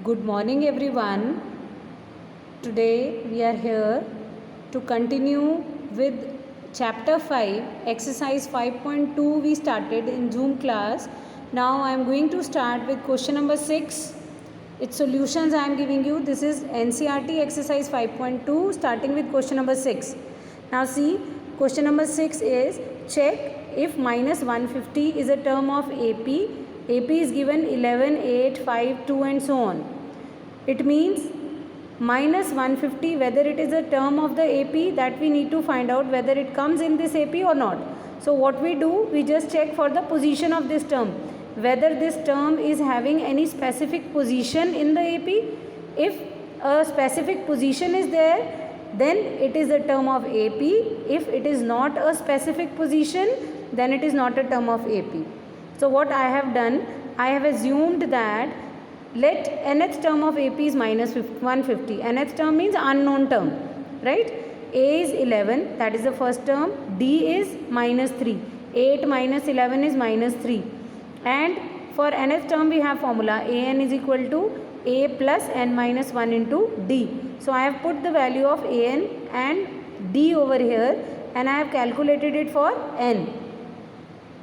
Good morning, everyone. Today we are here to continue with chapter 5, exercise 5.2. We started in Zoom class. Now I am going to start with question number 6. Its solutions I am giving you. This is NCERT exercise 5.2, starting with question number 6. Now see, question number 6 is check if minus 150 is a term of AP. AP is given 11, 8, 5, 2 and so on. It means minus 150, whether it is a term of the AP, that we need to find out whether it comes in this AP or not. So what we do, we just check for the position of this term, whether this term is having any specific position in the AP. If a specific position is there, then it is a term of AP. If it is not a specific position, then it is not a term of AP. So what I have done, I have assumed that let nth term of AP is minus 150. Nth term means unknown term, right? A is 11, that is the first term. D is minus 3. 8 minus 11 is minus 3. And for nth term we have formula an is equal to a plus n minus 1 into d. So I have put the value of an and d over here and I have calculated it for n.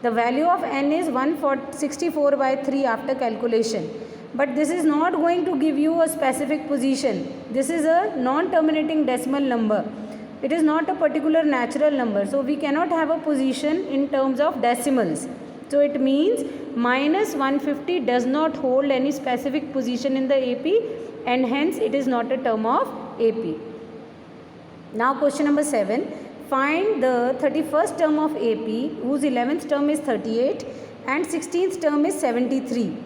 The value of n is 164 by 3 after calculation. But this is not going to give you a specific position. This is a non-terminating decimal number. It is not a particular natural number. So we cannot have a position in terms of decimals. So it means minus 150 does not hold any specific position in the AP and hence it is not a term of AP. Now question number 7. Find the 31st term of AP whose 11th term is 38 and 16th term is 73.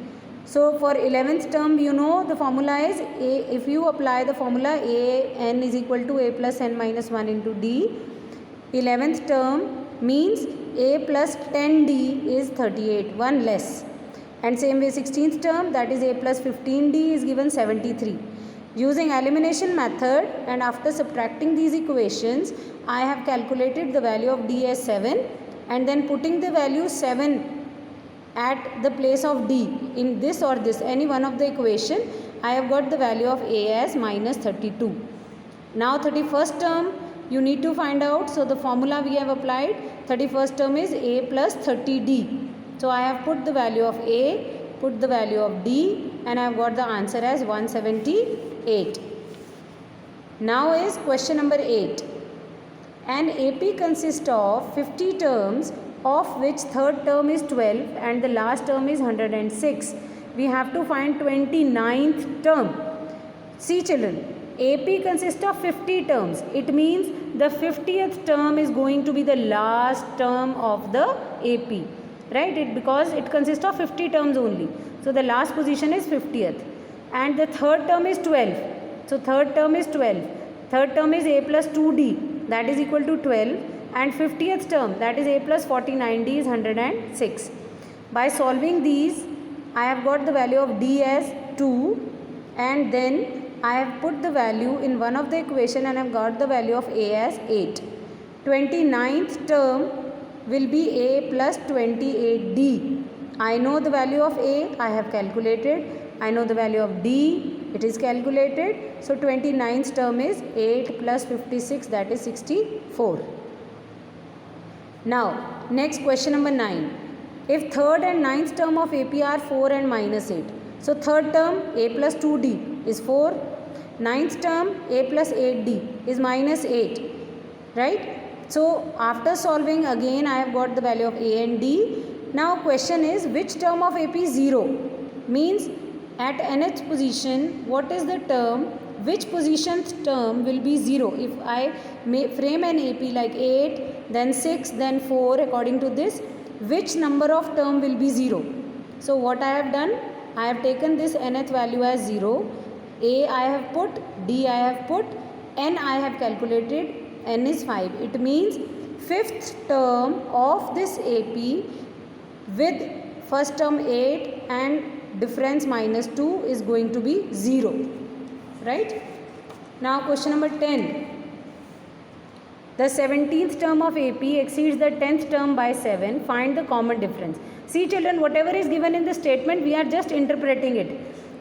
So for 11th term, you know the formula is A. If you apply the formula A n is equal to A plus n minus 1 into D, 11th term means A plus 10D is 38, 1 less. And same way 16th term, that is A plus 15D is given 73. Using elimination method and after subtracting these equations, I have calculated the value of D as 7 and then putting the value 7 at the place of D in this or this, any one of the equation, I have got the value of A as minus 32. Now 31st term you need to find out. So the formula we have applied, 31st term is A plus 30D. So I have put the value of A, put the value of D and I have got the answer as 178. Now is question number 8. An AP consists of 50 terms of which third term is 12 and the last term is 106. We have to find 29th term. See children, AP consists of 50 terms. It means the 50th term is going to be the last term of the AP. Right? Because it consists of 50 terms only. So the last position is 50th. And the third term is 12. So third term is 12. Third term is A plus 2D, that is equal to 12. And 50th term, that is A plus 49D is 106. By solving these, I have got the value of D as 2 and then I have put the value in one of the equation and I have got the value of A as 8. 29th term will be A plus 28D. I know the value of A, I have calculated. I know the value of D, it is calculated. So 29th term is 8 plus 56, that is 64. Now, next question number 9. If third and ninth term of AP are 4 and minus 8. So third term A plus 2D is 4. Ninth term A plus 8D is minus 8. Right? So after solving again I have got the value of A and D. Now question is which term of AP is 0? Means at nth position what is the term, which position's term will be 0? If I frame an AP like 8, then 6, then 4, according to this, which number of term will be 0? So what I have done, I have taken this nth value as 0, A I have put, D I have put, N I have calculated, N is 5. It means fifth term of this AP with first term 8 and difference minus 2 is going to be 0. Right? Now question number 10. The 17th term of AP exceeds the 10th term by 7. Find the common difference. See children, whatever is given in the statement, we are just interpreting it.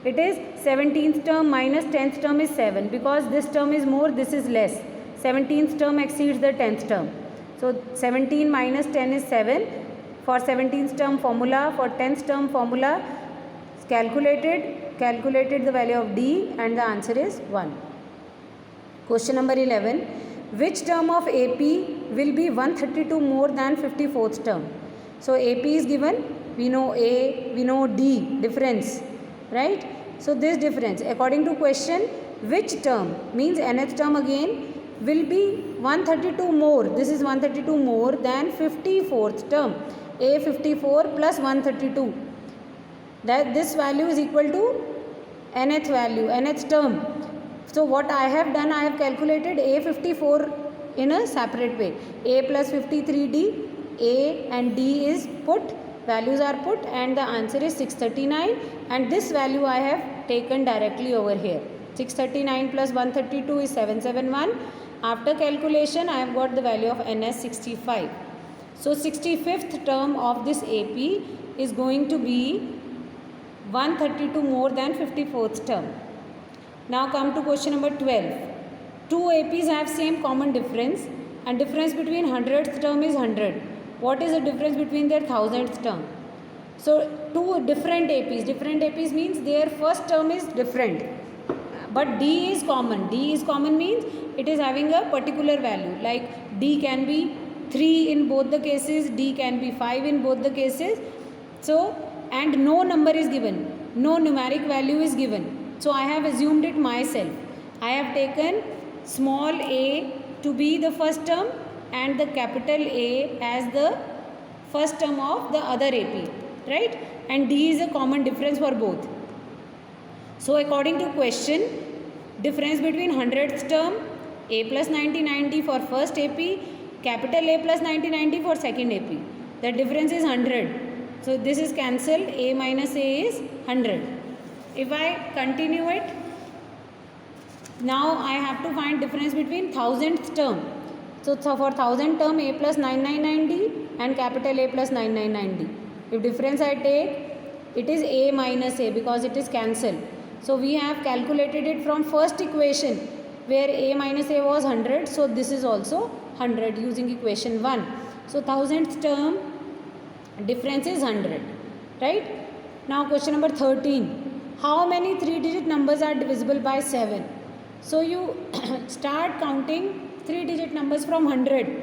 It is 17th term minus 10th term is 7, because this term is more, this is less. 17th term exceeds the 10th term. So 17 minus 10 is 7. For 17th term formula, for 10th term formula, calculated the value of D, and the answer is 1. Question number 11. Which term of AP will be 132 more than 54th term? So AP is given, we know A, we know D, difference, right? So this difference, according to question, which term, means nth term again, will be 132 more, this is 132 more than 54th term. A 54 plus 132, that this value is equal to nth value, nth term. So what I have done, I have calculated A 54 in a separate way. A plus 53D, A and D is put, values are put, and the answer is 639, and this value I have taken directly over here. 639 plus 132 is 771. After calculation, I have got the value of n as 65. So 65th term of this AP is going to be 132 more than 54th term. Now come to question number 12. Two APs have same common difference, and difference between 100th term is 100. What is the difference between their 1000th term? So two different APs means their first term is different, but D is common. D is common means it is having a particular value, like D can be 3 in both the cases, D can be 5 in both the cases. So, and no number is given, no numeric value is given. So I have assumed it myself. I have taken small a to be the first term and the capital A as the first term of the other AP, right? And D is a common difference for both. So according to question, difference between 100th term, A plus 9090 for first AP, capital A plus 9090 for second AP. The difference is 100. So this is cancelled, A minus A is 100. If I continue it, now I have to find difference between 1000th term. So for 1000 term, A plus 9990 and capital A plus 9990. If difference I take, it is A minus A because it is cancelled. So we have calculated it from first equation where A minus A was 100. So this is also 100 using equation 1. So 1000th term difference is 100, right? Now question number 13. How many 3-digit numbers are divisible by 7? So you start counting 3-digit numbers from 100.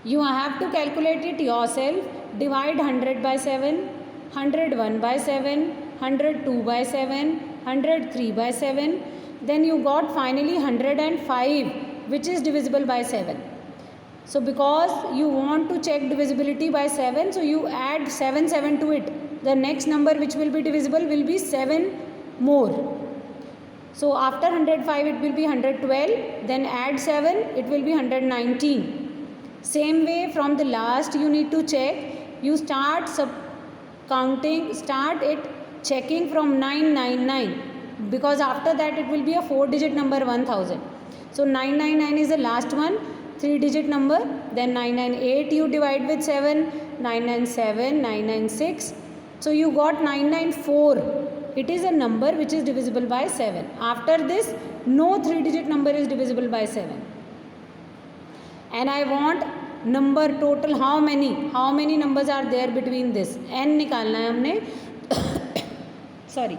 You have to calculate it yourself. Divide 100 by 7, 101 by 7, 102 by 7, 103 by 7. Then you got finally 105, which is divisible by 7. So because you want to check divisibility by 7, so you add 7 to it. The next number which will be divisible will be 7 more. So after 105 it will be 112, then add 7, it will be 119. Same way from the last you need to check. You start checking from 999, because after that it will be a 4-digit number 1000. So 999 is the last one, 3-digit number. Then 998 you divide with 7, 997, 996. So you got 994. It is a number which is divisible by 7. After this, no 3-digit number is divisible by 7. And I want number total, how many numbers are there between this? N निकालना है हमने. Sorry.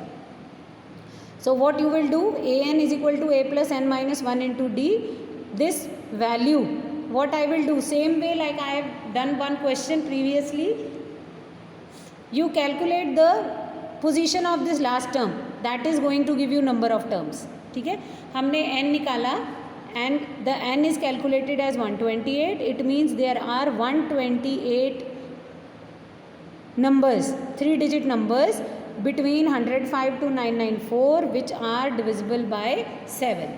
So what you will do, an is equal to a plus n minus 1 into d. This value, what I will do, same way like I have done one question previously. You calculate the position of this last term, that is going to give you number of terms. ठीक है, हमने n निकाला and the n is calculated as 128. It means there are 128 numbers, 3-digit numbers between 105 to 994 which are divisible by 7.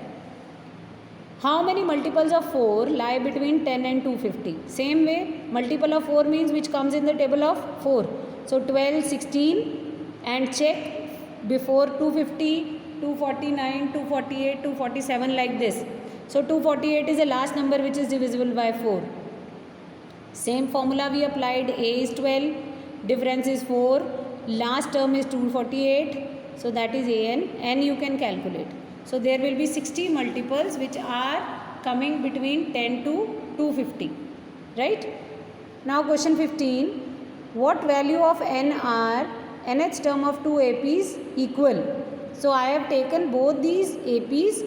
How many multiples of 4 lie between 10 and 250? Same way, multiple of 4 means which comes in the table of 4. So 12, 16 and check before 250, 249, 248, 247 like this. So 248 is the last number which is divisible by 4. Same formula we applied. A is 12, difference is 4, last term is 248. So that is an. N you can calculate. So there will be 60 multiples which are coming between 10 to 250. Right? Now question 15. What value of n are nth term of two APs equal? So I have taken both these APs,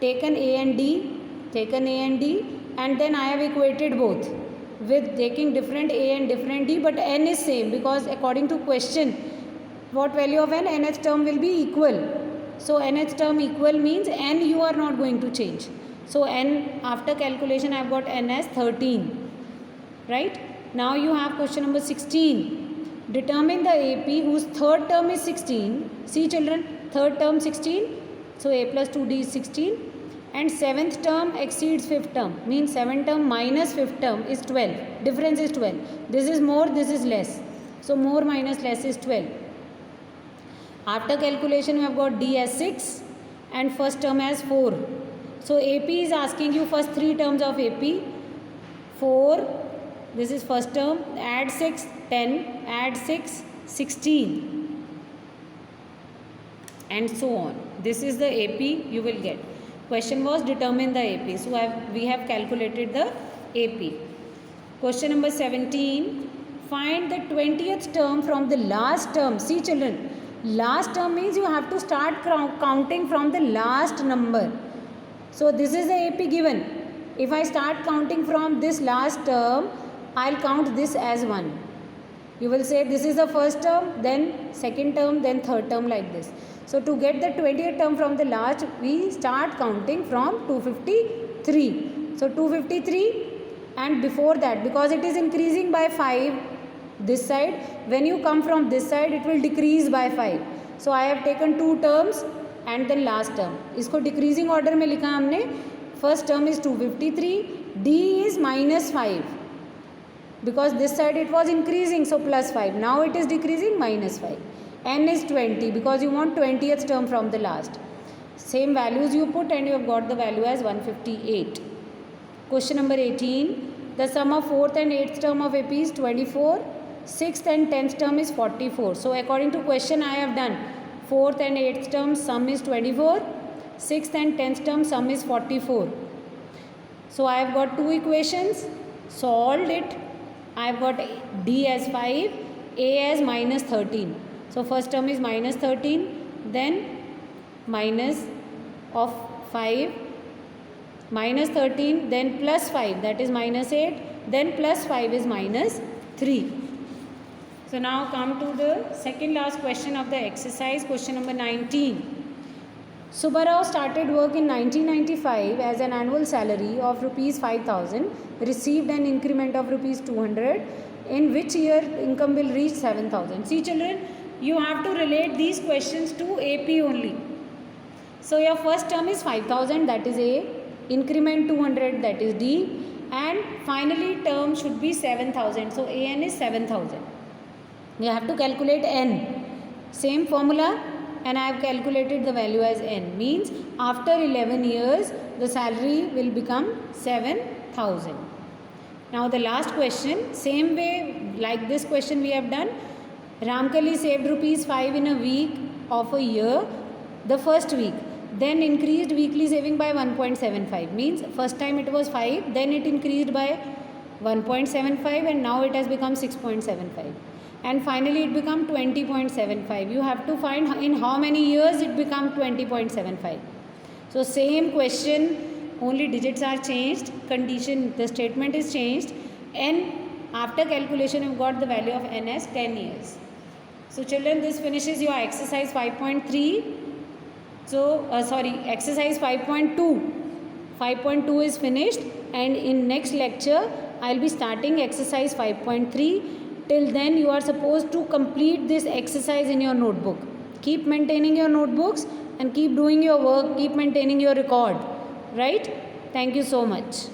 taken A and D, and then I have equated both with taking different A and different D, but n is same because according to question, what value of n? Nth term will be equal. So nth term equal means n you are not going to change. So n, after calculation I have got n as 13. Right? Now you have question number 16. Determine the AP whose third term is 16. See children, third term 16. So A plus 2D is 16. And seventh term exceeds fifth term. Means seventh term minus fifth term is 12. Difference is 12. This is more, this is less. So more minus less is 12. After calculation we have got D as 6 and first term as 4. So AP is asking you first three terms of AP. 4. This is first term, add 6, 10, add 6, 16 and so on. This is the AP you will get. Question was determine the AP. So we have calculated the AP. Question number 17. Find the 20th term from the last term. See children, last term means you have to start counting from the last number. So this is the AP given. If I start counting from this last term, I'll count this as 1. You will say this is the first term, then second term, then third term like this. So to get the 20th term from the last, we start counting from 253. So 253 and before that, because it is increasing by 5 this side, when you come from this side it will decrease by 5. So I have taken 2 terms and then last term. इसको decreasing order में लिखा हमने. First term is 253, D is minus 5. Because this side it was increasing, so plus 5. Now it is decreasing, minus 5. N is 20 because you want 20th term from the last. Same values you put and you have got the value as 158. Question number 18. The sum of 4th and 8th term of AP is 24. 6th and 10th term is 44. So according to question I have done 4th and 8th term sum is 24. 6th and 10th term sum is 44. So I have got two equations. Solved it. I have got D as 5, A as minus 13. So first term is minus 13, then minus of 5, minus 13, then plus 5, that is minus 8, then plus 5 is minus 3. So now come to the second last question of the exercise, question number 19. Subbarao started work in 1995 as an annual salary of rupees 5,000, received an increment of rupees 200, in which year income will reach 7,000. See children, you have to relate these questions to AP only. So your first term is 5,000, that is A, increment 200, that is D, and finally term should be 7,000. So AN is 7,000. You have to calculate N. Same formula. And I have calculated the value as n. Means after 11 years the salary will become 7,000. Now the last question, same way like this question we have done. Ramkali saved rupees 5 in a week of a year, the first week. Then increased weekly saving by 1.75. Means first time it was 5, then it increased by 1.75 and now it has become 6.75. And finally it become 20.75. You have to find in how many years it become 20.75. So same question, only digits are changed, condition, the statement is changed, and after calculation you got the value of n as 10 years. So children, this finishes your exercise 5.3. So exercise 5.2. 5.2 is finished, and in next lecture I will be starting exercise 5.3. Till then you are supposed to complete this exercise in your notebook. Keep maintaining your notebooks and keep doing your work, keep maintaining your record. Right? Thank you so much.